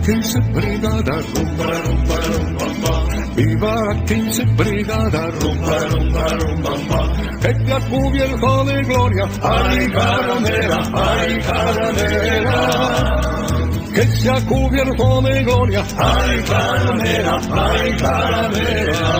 15 Brigada, rumba, rumba, rumba, rumba. Viva la 15 Brigada, rumba, rumba, rumba, rumba. Que te ha cubierto de gloria, ay caramela, ay caramela. Que se ha cubierto de gloria, ay caramela, ay caramela.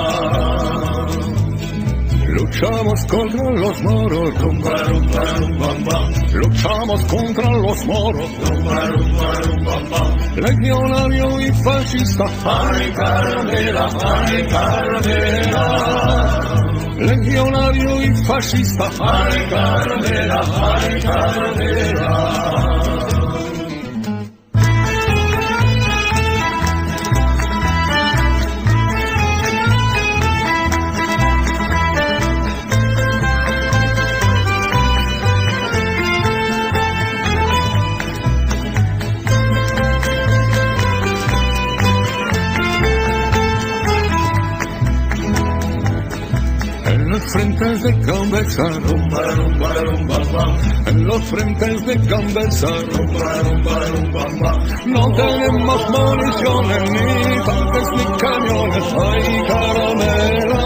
Luchamos contra los moros, rumba, rumba, rumba, rumba. Luchamos contra los moros, rumba, rumba, rumba, rumba. Legionario y fascista, ay caramela, ay caramela. Legionario y fascista, ay caramela, ay caramela. En los frentes de Gambesa, rumba, rumba, rumba, rumba. En los frentes de Gambesa, rumba, rumba, rumba, rumba. No tenemos municiones, ni tanques, ni camiones, ay caramela.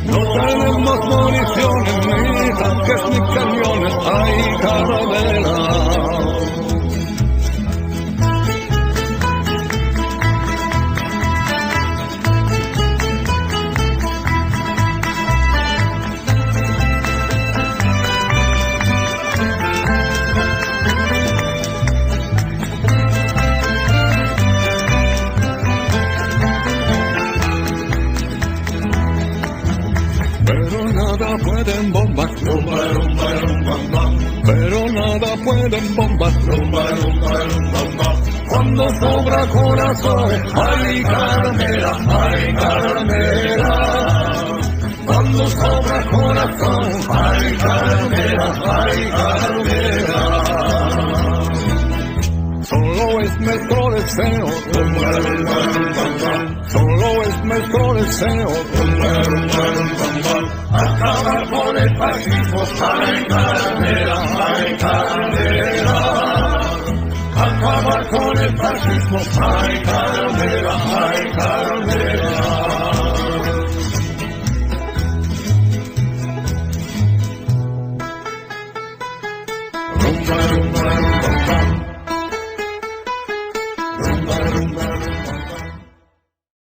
No tenemos municiones, ni tanques, ni camiones, ay caramela. Pero nada pueden bombas, rumba, rumba, rumba, rumba. Pero nada pueden bombas, rumba, rumba, rumba, rumba. Cuando sobra corazones, ay caramela, ay caramela. Cuando sobra corazón, ay caramela, ay caramela. Solo es nuestro deseo, rumba, rumba, rumba, rumba. Solo es nuestro deseo, rumba, rumba, rumba, rumba. Acabar con el fascismo, ay caramela, ay caramela. Acabar con el fascismo, ay caramela, ay caramela. Rumba, rumba, rumba, rumba.